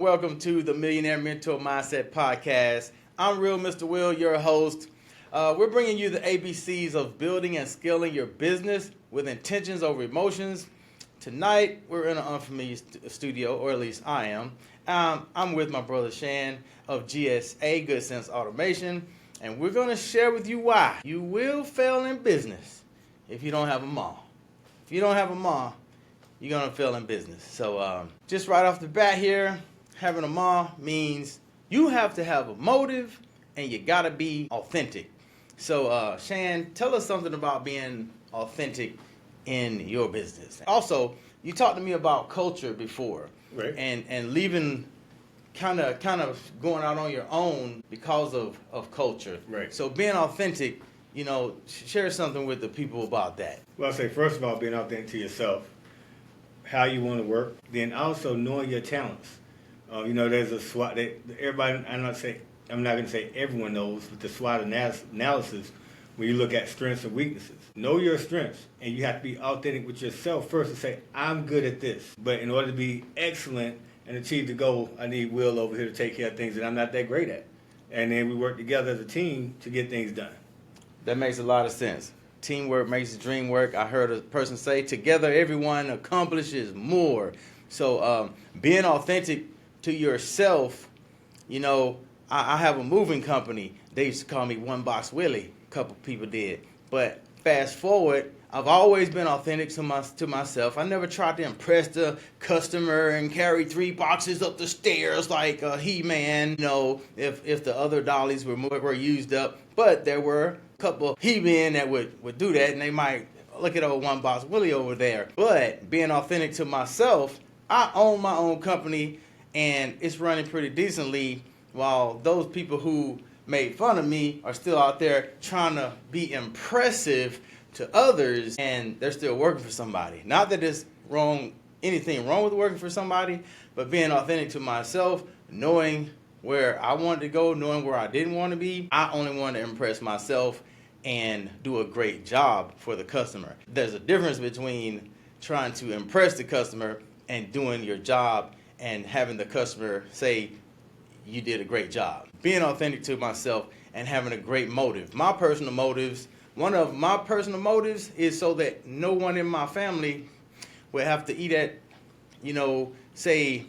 Welcome to the Millionaire Mentor Mindset Podcast. I'm Real Mr. Will, your host. We're bringing you the ABCs of building and scaling your business with intentions over emotions. Tonight, we're in an unfamiliar studio, or at least I am. I'm with my brother Shan of GSA, Good Sense Automation, and we're going to share with you why you will fail in business if you don't have a mom. If you don't have a mom, you're going to fail in business. So just right off the bat here, having a mom means you have to have a motive and you got to be authentic. So Shan, tell us something about being authentic in your business. Also, you talked to me about culture before, right? And leaving, kind of going out on your own because of culture. Right. So being authentic, share something with the people about that. Well, I say first of all, being authentic to yourself, how you want to work, then also knowing your talents. There's a SWOT that everybody. I'm not going to say everyone knows, but the SWOT analysis. When you look at strengths and weaknesses, know your strengths, and you have to be authentic with yourself first and say, I'm good at this. But in order to be excellent and achieve the goal, I need Will over here to take care of things that I'm not that great at. And then we work together as a team to get things done. That makes a lot of sense. Teamwork makes the dream work. I heard a person say, together everyone accomplishes more. So being authentic to yourself, I have a moving company. They used to call me One Box Willie. A couple people did. But fast forward, I've always been authentic to myself. I never tried to impress the customer and carry 3 boxes up the stairs like a He-Man, if the other dollies were used up. But there were a couple He-Men that would do that, and they might look at old One Box Willie over there. But being authentic to myself, I own my own company, and it's running pretty decently, while those people who made fun of me are still out there trying to be impressive to others, and they're still working for somebody. Not that there's anything wrong with working for somebody, but being authentic to myself, knowing where I wanted to go, knowing where I didn't want to be. I only want to impress myself and do a great job for the customer. There's a difference between trying to impress the customer and doing your job and having the customer say you did a great job. Being authentic to myself and having a great motive. One of my personal motives is so that no one in my family would have to eat at, say,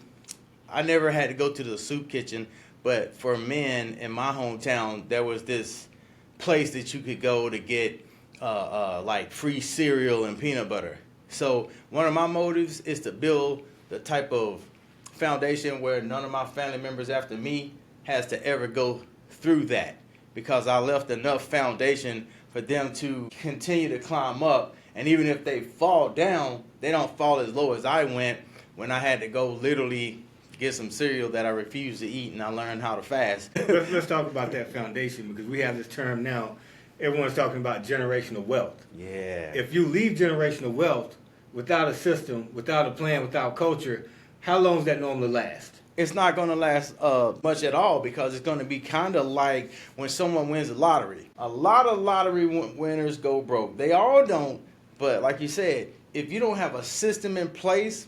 I never had to go to the soup kitchen, but for men in my hometown, there was this place that you could go to get like free cereal and peanut butter. So one of my motives is to build the type of foundation where none of my family members after me has to ever go through that, because I left enough foundation for them to continue to climb up. And even if they fall down, they don't fall as low as I went when I had to go literally get some cereal that I refused to eat, and I learned how to fast. Let's talk about that foundation, because we have this term now. Everyone's talking about generational wealth. Yeah. If you leave generational wealth without a system, without a plan, without culture, how long does that normally last? It's not going to last much at all, because it's going to be kind of like when someone wins the lottery. A lot of lottery winners go broke. They all don't, but like you said, if you don't have a system in place,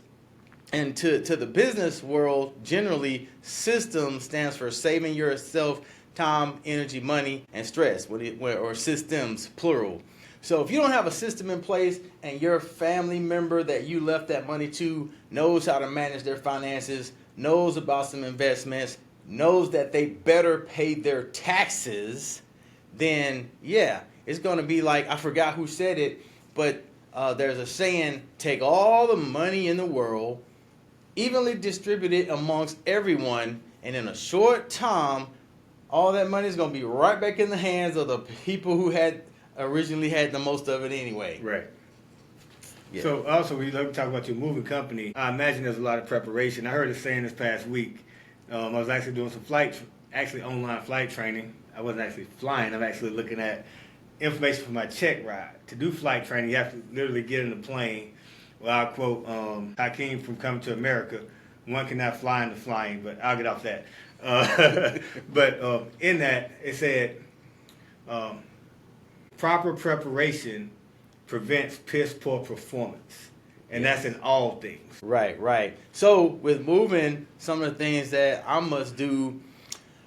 and to the business world, generally, system stands for saving yourself time, energy, money, and stress, or systems, plural. So if you don't have a system in place and your family member that you left that money to knows how to manage their finances, knows about some investments, knows that they better pay their taxes, then yeah, it's going to be like, I forgot who said it, but there's a saying, take all the money in the world, evenly distribute it amongst everyone, and in a short time, all that money is going to be right back in the hands of the people who originally had the most of it anyway. Right. Yeah. So also, when you talk about your moving company, I imagine there's a lot of preparation. I heard a saying this past week. I was actually doing some online flight training. I wasn't actually flying. I'm actually looking at information for my check ride. To do flight training, you have to literally get in the plane. Well, I'll quote Hakeem from Coming to America. One cannot fly into flying, but I'll get off that. But in that, it said, proper preparation prevents piss poor performance. And Yes. that's in all things. Right, right. So with moving, some of the things that I must do,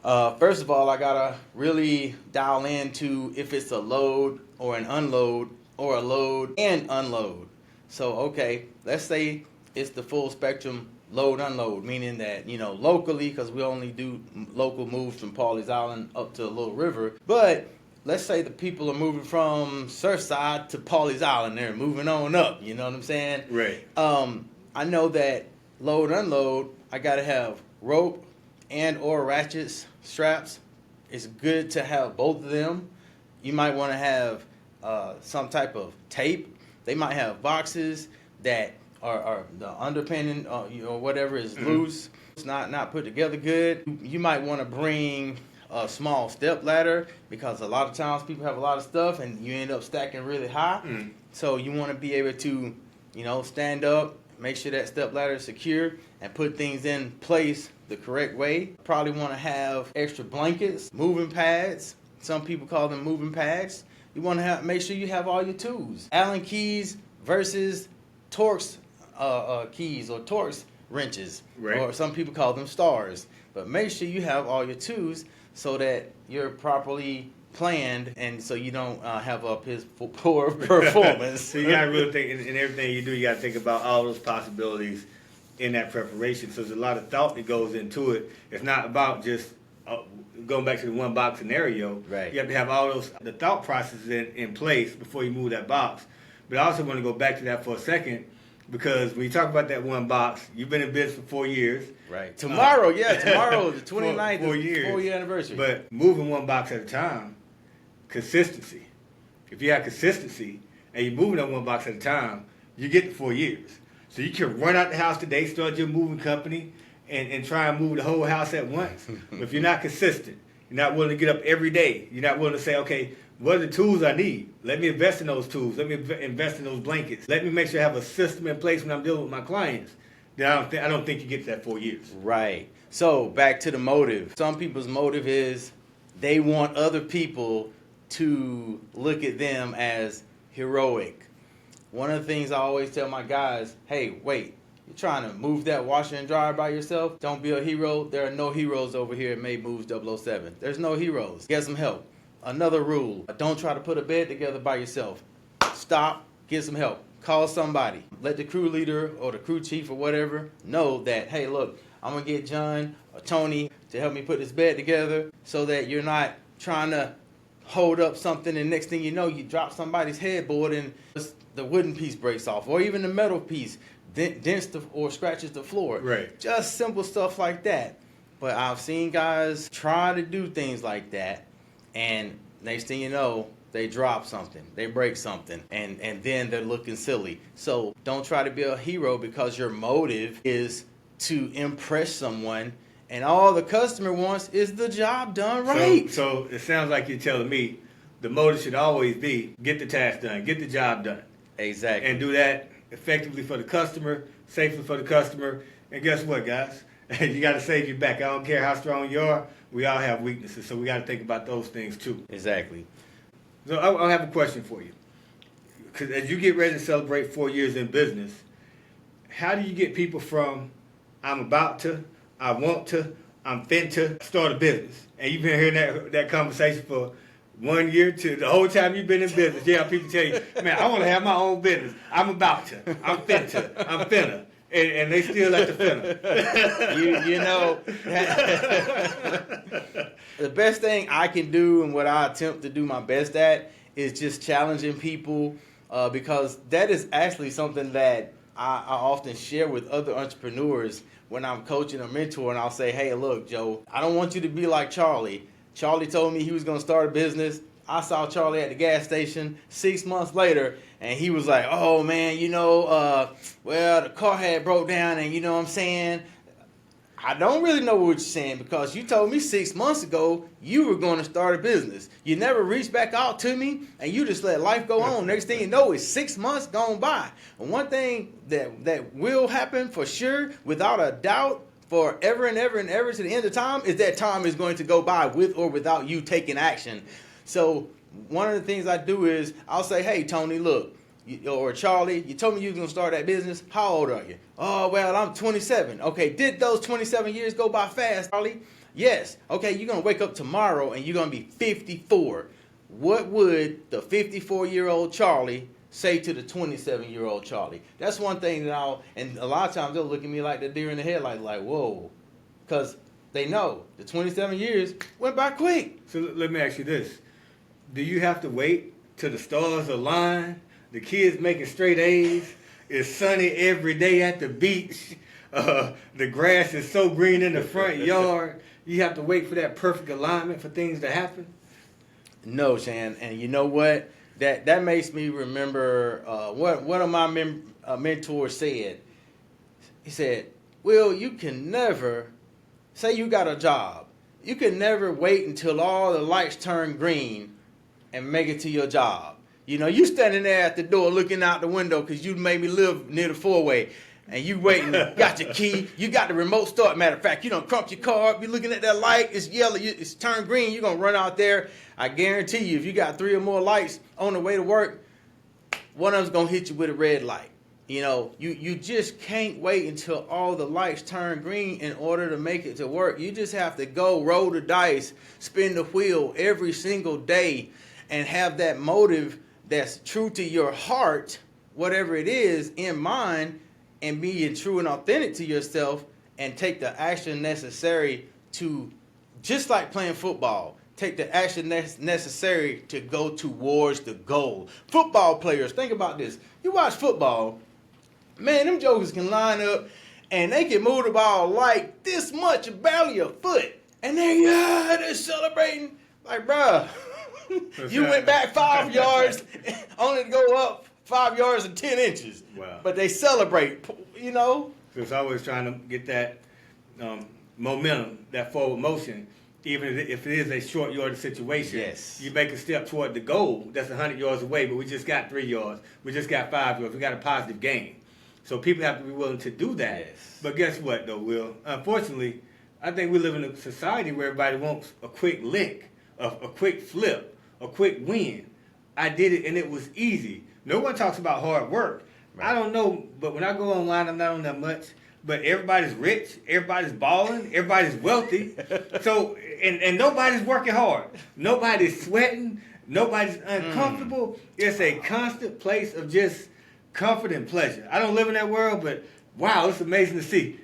first of all, I gotta really dial into if it's a load or an unload or a load and unload. So okay, let's say it's the full spectrum load unload, meaning that locally, because we only do local moves from Pawleys Island up to Little River, but let's say the people are moving from Surfside to Pawleys Island. They're moving on up. You know what I'm saying? Right. I know that load unload, I gotta have rope and or ratchets, straps. It's good to have both of them. You might want to have some type of tape. They might have boxes that are the underpinning, whatever is loose. It's not put together good. You might want to bring a small step ladder because a lot of times people have a lot of stuff and you end up stacking really high. So you want to be able to, stand up, make sure that step ladder is secure, and put things in place the correct way. Probably want to have extra blankets, moving pads. Some people call them moving pads. You want to make sure you have all your tools. Allen keys versus Torx keys or Torx wrenches, Right. or some people call them stars. But make sure you have all your tools so that you're properly planned, and so you don't have a poor performance. So you gotta really think in everything you do. You gotta think about all those possibilities in that preparation. So there's a lot of thought that goes into it. It's not about just going back to the one box scenario. Right. You have to have all the thought processes in place before you move that box. But I also want to go back to that for a second, because when you talk about that one box, you've been in business for 4 years. Right. Tomorrow, tomorrow, the 29th, 4 is years. 4-year anniversary. But moving one box at a time, consistency. If you have consistency and you're moving that one box at a time, you get to 4 years. So you can run out the house today, start your moving company, and try and move the whole house at once. But if you're not consistent, you're not willing to get up every day, you're not willing to say, okay, what are the tools I need? Let me invest in those tools. Let me invest in those blankets. Let me make sure I have a system in place when I'm dealing with my clients. Then I don't think you get to that 4 years. Right. So back to the motive. Some people's motive is they want other people to look at them as heroic. One of the things I always tell my guys, hey, wait, you're trying to move that washer and dryer by yourself? Don't be a hero. There are no heroes over here at Made Moves 007. There's no heroes. Get some help. Another rule, don't try to put a bed together by yourself. Stop, get some help. Call somebody. Let the crew leader or the crew chief or whatever know that, hey, look, I'm going to get John or Tony to help me put this bed together, so that you're not trying to hold up something and next thing you know, you drop somebody's headboard and the wooden piece breaks off, or even the metal piece dents or scratches the floor. Right. Just simple stuff like that. But I've seen guys try to do things like that, and next thing you know, they drop something, they break something, and then they're looking silly. So don't try to be a hero because your motive is to impress someone, and all the customer wants is the job done right. So it sounds like you're telling me the motive should always be get the task done, get the job done. Exactly. And do that effectively for the customer, safely for the customer. And guess what, guys? You got to save your back. I don't care how strong you are. We all have weaknesses, so we got to think about those things too. Exactly. So I have a question for you. Because as you get ready to celebrate 4 years in business, how do you get people from I'm about to, I want to, I'm fin to start a business? And you've been hearing that conversation for 1 year to the whole time you've been in business. Yeah, people tell you, man, I want to have my own business. I'm about to, I'm fin to, I'm finna. And they still at the finna. you know, the best thing I can do and what I attempt to do my best at is just challenging people, because that is actually something that I often share with other entrepreneurs when I'm coaching or mentoring. I'll say, hey, look, Joe, I don't want you to be like Charlie. Charlie told me he was going to start a business. I saw Charlie at the gas station 6 months later, and he was like, oh, man, well, the car had broke down, and you know what I'm saying? I don't really know what you're saying, because you told me 6 months ago you were going to start a business. You never reached back out to me, and you just let life go on. Next thing you know, it's 6 months gone by. And one thing that will happen for sure, without a doubt, forever and ever and ever to the end of time, is that time is going to go by with or without you taking action. So one of the things I do is I'll say, hey, Tony, look, or Charlie, you told me you was going to start that business. How old are you? Oh, well, I'm 27. Okay, did those 27 years go by fast, Charlie? Yes. Okay, you're going to wake up tomorrow and you're going to be 54. What would the 54-year-old Charlie say to the 27-year-old Charlie? That's one thing that and a lot of times they'll look at me like the deer in the headlights, like, whoa. Because they know the 27 years went by quick. So let me ask you this. Do you have to wait till the stars align? The kids making straight A's? It's sunny every day at the beach. The grass is so green in the front yard. You have to wait for that perfect alignment for things to happen? No, Shan. And you know what? That makes me remember what one of my mentors said. He said, Will, you can never, say you got a job. You can never wait until all the lights turn green and make it to your job. You know, you standing there at the door looking out the window because you made me live near the four-way. And you waiting, got your key, you got the remote start. Matter of fact, you done crumped your car up, you looking at that light, it's yellow, it's turned green, you're going to run out there. I guarantee you, if you got 3 or more lights on the way to work, one of them's going to hit you with a red light. You know, you just can't wait until all the lights turn green in order to make it to work. You just have to go roll the dice, spin the wheel every single day, and have that motive that's true to your heart, whatever it is, in mind, and being true and authentic to yourself, and take the action necessary to, just like playing football, take the action necessary to go towards the goal. Football players, think about this. You watch football, man, them jokers can line up and they can move the ball like this much, barely a foot. And they're celebrating. Like, bruh, you went back 5 yards only to go up 5 yards and 10 inches. Wow. But they celebrate, you know. So it's always trying to get that momentum, that forward motion, even if it is a short yardage situation. Yes. You make a step toward the goal that's 100 yards away, but we just got 3 yards. We just got 5 yards. We got a positive gain. So people have to be willing to do that. Yes. But guess what, though, Will? Unfortunately, I think we live in a society where everybody wants a quick lick, a quick flip, a quick win. I did it, and it was easy. No one talks about hard work. Right. I don't know, but when I go online, I'm not on that much. But everybody's rich, everybody's balling, everybody's wealthy. So, and nobody's working hard. Nobody's sweating. Nobody's uncomfortable. It's a constant place of just comfort and pleasure. I don't live in that world, but wow, it's amazing to see.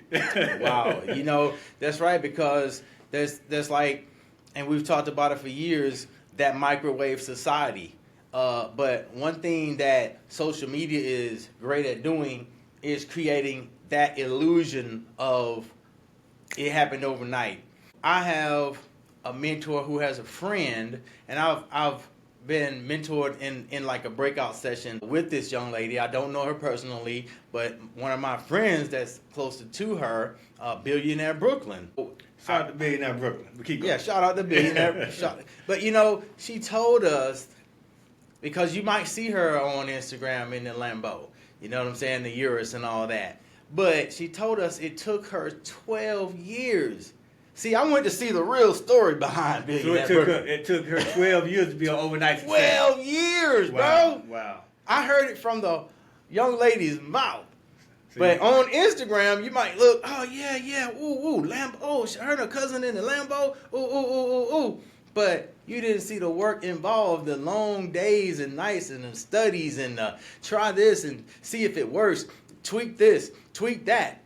Wow, you know, that's right, because there's like, and we've talked about it for years, that microwave society. But one thing that social media is great at doing is creating that illusion of it happened overnight. I have a mentor who has a friend, and I've been mentored in like a breakout session with this young lady. I don't know her personally, but one of my friends that's closer to her, Billionaire Brooklyn. Shout out to Billionaire Brooklyn. But keep going. Yeah, shout out to Billionaire. But you know, she told us, because you might see her on Instagram in the Lambo, you know what I'm saying, the Urus and all that. But she told us it took her 12 years. See, I went to see the real story behind Billionaire Brooklyn. It took her 12 years to be an overnight success. 12 years, wow, bro. Wow. I heard it from the young lady's mouth. See? But on Instagram, you might look, oh, yeah, ooh, Lambo. Oh, her and her cousin in the Lambo. Ooh. But you didn't see the work involved, the long days and nights and the studies and try this and see if it works. Tweak this, tweak that.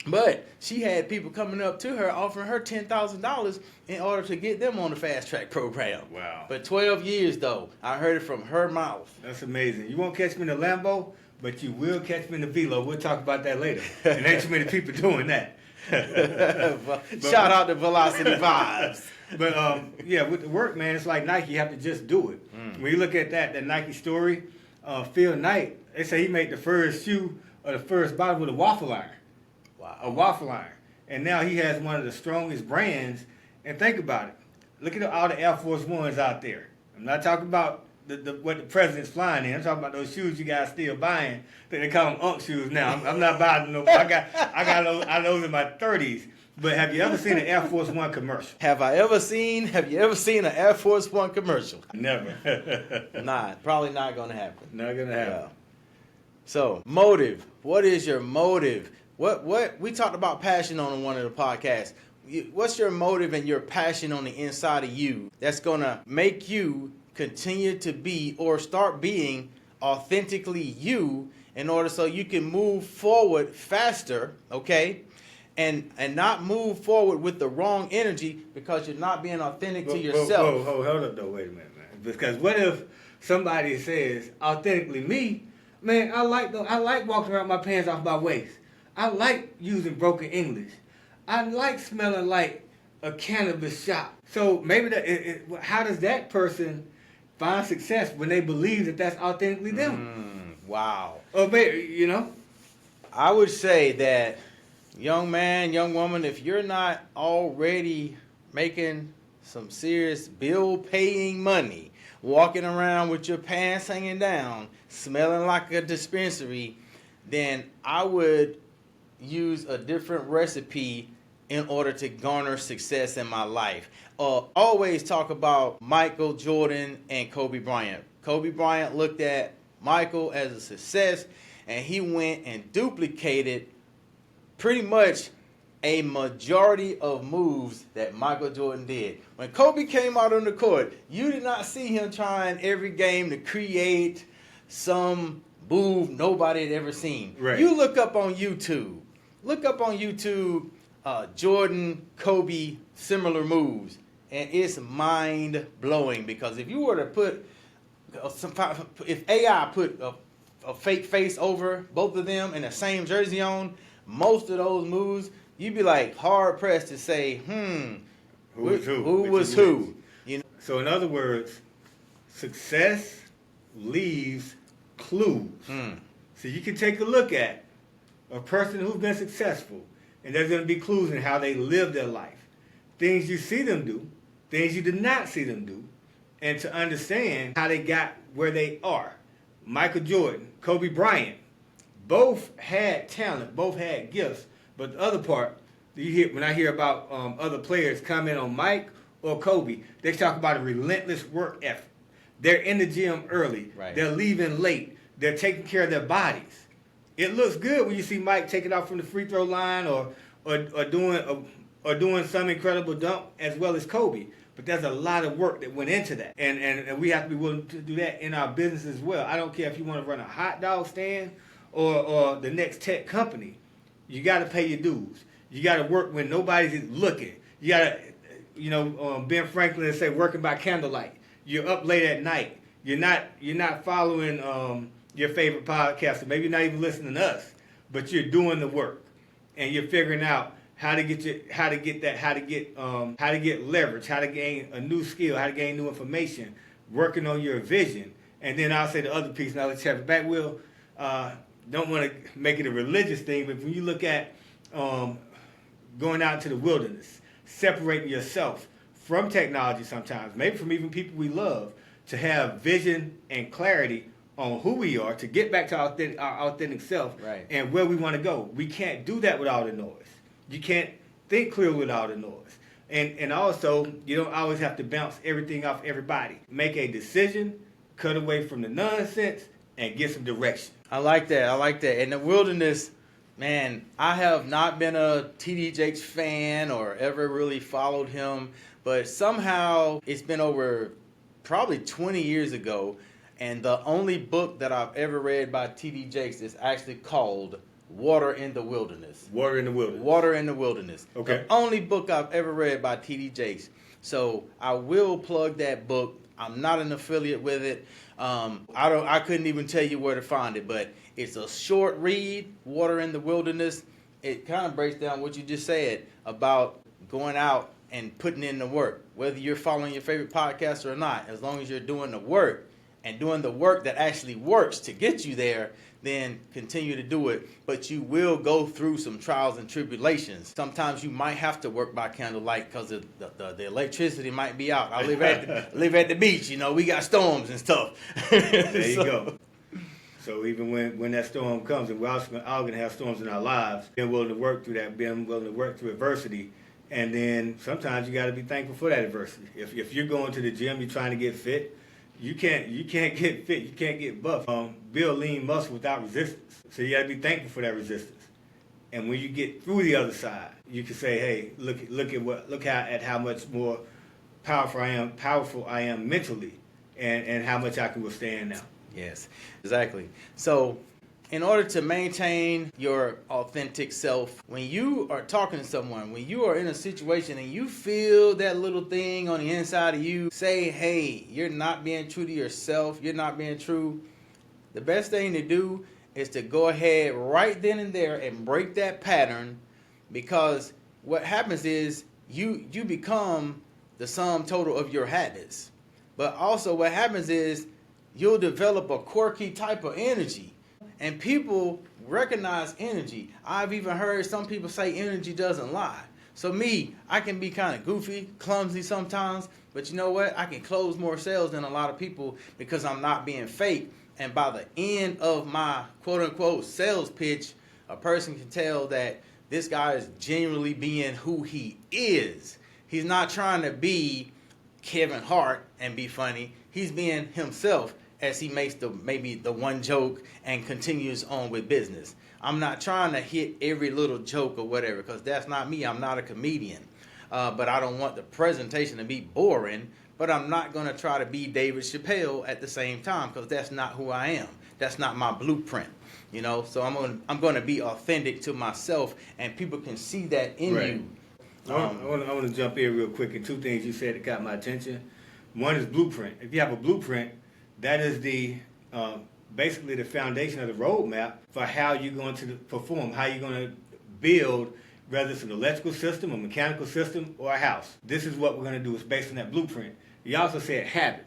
But she had people coming up to her offering her $10,000 in order to get them on the fast track program. Wow. But 12 years, though. I heard it from her mouth. That's amazing. You won't catch me in the Lambo, but you will catch me in the Velo. We'll talk about that later. And ain't too many people doing that. Shout out to Velocity Vibes. But yeah, with the work, man, it's like Nike. You have to just do it. When you look at that Nike story, Phil Knight, they say he made the first shoe or the first bottle with a waffle iron. Wow. A waffle iron. And now he has one of the strongest brands. And think about it. Look at all the Air Force Ones out there. I'm not talking about what the president's flying in. I'm talking about those shoes you guys still buying. They call them UNC shoes now. I'm not buying no. I got those in my 30s. But have you ever seen an Air Force One commercial? Have you ever seen an Air Force One commercial? Never. Nah, probably not gonna happen. Not gonna happen. Yeah. So, motive. What is your motive? What we talked about passion on one of the podcasts. What's your motive and your passion on the inside of you that's gonna make you continue to be or start being authentically you in order so you can move forward faster, okay? And not move forward with the wrong energy because you're not being authentic to yourself. Hold up though, wait a minute, man. Because what if somebody says authentically me, man, I like walking around my pants off my waist. I like using broken English. I like smelling like a cannabis shop. So maybe how does that person find success when they believe that that's authentically them? Wow. Or maybe, I would say that, young man, young woman, if you're not already making some serious bill-paying money, walking around with your pants hanging down, smelling like a dispensary, then I would use a different recipe in order to garner success in my life. Always talk about Michael Jordan and Kobe Bryant. Kobe Bryant looked at Michael as a success, and he went and duplicated pretty much a majority of moves that Michael Jordan did. When Kobe came out on the court, you did not see him trying every game to create some move nobody had ever seen. Right. You look up on YouTube. Jordan, Kobe, similar moves. And it's mind-blowing because if you were to put, if AI put a fake face over both of them in the same jersey on, most of those moves, you'd be like hard-pressed to say, who was who? You know? So in other words, success leaves clues. So you can take a look at a person who's been successful, and there's going to be clues in how they live their life. Things you see them do, things you did not see them do, and to understand how they got where they are. Michael Jordan, Kobe Bryant, both had talent, both had gifts, but the other part, when I hear about other players comment on Mike or Kobe, they talk about a relentless work effort. They're in the gym early. Right. They're leaving late. They're taking care of their bodies. It looks good when you see Mike take it off from the free throw line or doing some incredible dunk as well as Kobe. But there's a lot of work that went into that. And we have to be willing to do that in our business as well. I don't care if you want to run a hot dog stand or the next tech company. You got to pay your dues. You got to work when nobody's looking. You got to, Ben Franklin say working by candlelight. You're up late at night. You're not following your favorite podcaster. Maybe you're not even listening to us, but you're doing the work and you're figuring out how to get leverage, how to gain a new skill, how to gain new information, working on your vision. And then I'll say the other piece, and I'll let you have it back, Will. Don't want to make it a religious thing, but when you look at going out into the wilderness, separating yourself from technology sometimes, maybe from even people we love, to have vision and clarity on who we are, to get back to our authentic self, right, and where we want to go. We can't do that without the noise. You can't think clearly without the noise. And also, you don't always have to bounce everything off everybody. Make a decision, cut away from the nonsense, and get some direction. I like that. In the wilderness, man, I have not been a T.D. Jakes fan or ever really followed him, but somehow it's been over probably 20 years ago, and the only book that I've ever read by T.D. Jakes is actually called Water in the Wilderness. Water in the Wilderness. Water in the Wilderness. Okay. The only book I've ever read by T.D. Jakes. So I will plug that book. I'm not an affiliate with it. I couldn't even tell you where to find it, but it's a short read, Water in the Wilderness. It kind of breaks down what you just said about going out and putting in the work, whether you're following your favorite podcaster or not. As long as you're doing the work and doing the work that actually works to get you there, then continue to do it. But you will go through some trials and tribulations. Sometimes you might have to work by candlelight because the electricity might be out. I live at the beach, we got storms and stuff. There you go. So even when that storm comes, and we're all going to have storms in our lives, being willing to work through that, being willing to work through adversity, and then sometimes you got to be thankful for that adversity. If you're going to the gym, you're trying to get fit, you can't get fit, you can't get buff. Build lean muscle without resistance. So you got to be thankful for that resistance. And when you get through the other side, you can say, hey, look at how much more powerful I am mentally, and how much I can withstand now. Yes, exactly. So in order to maintain your authentic self, when you are talking to someone, when you are in a situation and you feel that little thing on the inside of you say, hey, you're not being true to yourself, you're not being true, the best thing to do is to go ahead right then and there and break that pattern, because what happens is you become the sum total of your habits. But also what happens is you'll develop a quirky type of energy, and people recognize energy. I've even heard some people say energy doesn't lie. So me, I can be kind of goofy, clumsy sometimes, but you know what? I can close more sales than a lot of people because I'm not being fake. And by the end of my quote-unquote sales pitch, a person can tell that this guy is genuinely being who he is. He's not trying to be Kevin Hart and be funny. He's being himself as he makes maybe the one joke and continues on with business. I'm not trying to hit every little joke or whatever, because that's not me. I'm not a comedian. But I don't want the presentation to be boring. But I'm not going to try to be David Chappelle at the same time, because that's not who I am. That's not my blueprint, you know. So I'm going to be authentic to myself, and people can see that in Right. you. I want to jump in real quick, and two things you said that got my attention. One is blueprint. If you have a blueprint, that is the basically the foundation of the roadmap for how you're going to perform, how you're going to build, whether it's an electrical system, a mechanical system, or a house. This is what we're going to do. It's based on that blueprint. You also said habit.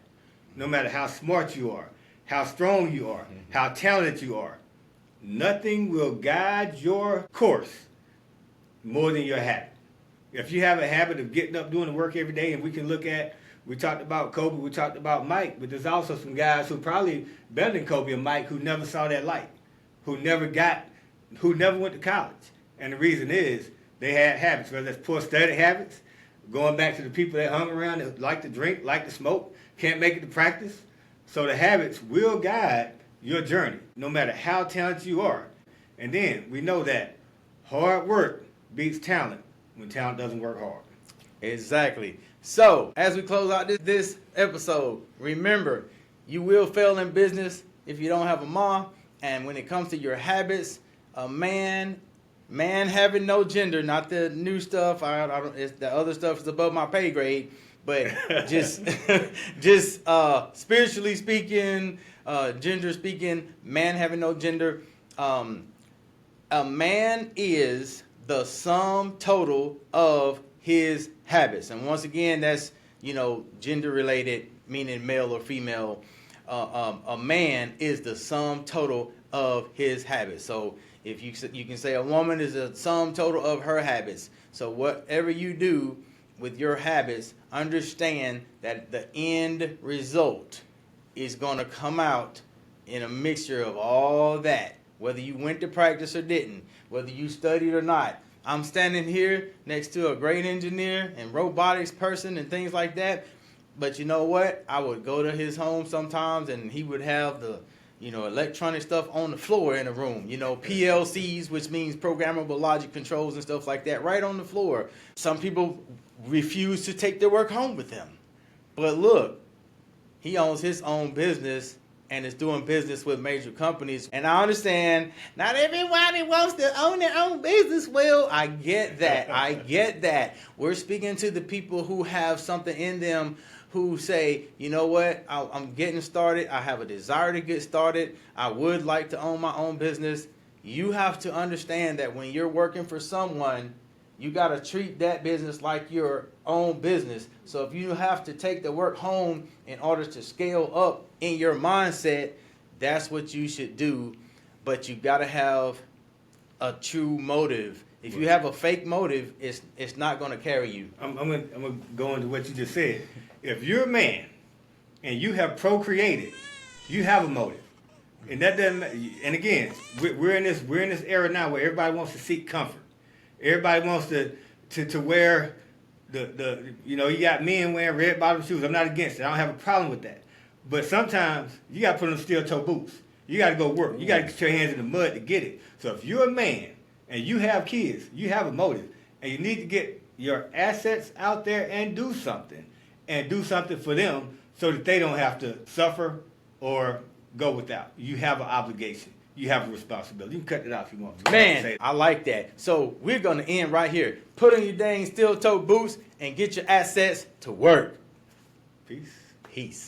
No matter how smart you are, how strong you are, how talented you are, nothing will guide your course more than your habit. If you have a habit of getting up, doing the work every day, and we talked about Kobe, we talked about Mike, but there's also some guys who probably better than Kobe and Mike who never saw that light, who never went to college. And the reason is they had habits, whether that's poor study habits, going back to the people that hung around that like to drink, like to smoke, can't make it to practice. So the habits will guide your journey, no matter how talented you are. And then we know that hard work beats talent when talent doesn't work hard. Exactly. So as we close out this episode, remember, you will fail in business if you don't have a mom. And when it comes to your habits, a man having no gender, not the new stuff. I don't. It's, the other stuff is above my pay grade. But just spiritually speaking, gender speaking, man having no gender. A man is the sum total of his habits, and once again, that's gender related, meaning male or female. A man is the sum total of his habits. So if you can say a woman is a sum total of her habits. So whatever you do with your habits, understand that the end result is going to come out in a mixture of all that, whether you went to practice or didn't, whether you studied or not. I'm standing here next to a great engineer and robotics person and things like that. But you know what? I would go to his home sometimes and he would have the electronic stuff on the floor in the room. PLCs, which means programmable logic controls and stuff like that, right on the floor. Some people refuse to take their work home with them. But look, he owns his own business and is doing business with major companies. And I understand not everybody wants to own their own business. Well, I get that. I get that. We're speaking to the people who have something in them, who say, you know what, I'm getting started. I have a desire to get started. I would like to own my own business. You have to understand that when you're working for someone, you got to treat that business like your own business. So if you have to take the work home in order to scale up in your mindset, that's what you should do. But you got to have a true motive. If you have a fake motive, it's not going to carry you. I'm gonna go into what you just said. If you're a man and you have procreated, you have a motive. And that doesn't. And again, we're in this era now where everybody wants to seek comfort. Everybody wants to wear you know, you got men wearing red bottom shoes. I'm not against it. I don't have a problem with that. But sometimes you got to put on steel toe boots. You got to go work. You got to get your hands in the mud to get it. So if you're a man and you have kids, you have a motive, and you need to get your assets out there and do something for them so that they don't have to suffer or go without. You have an obligation. You have a responsibility. You can cut it out if you want to. Man, I like that. So we're going to end right here. Put on your dang steel toe boots and get your assets to work. Peace. Peace.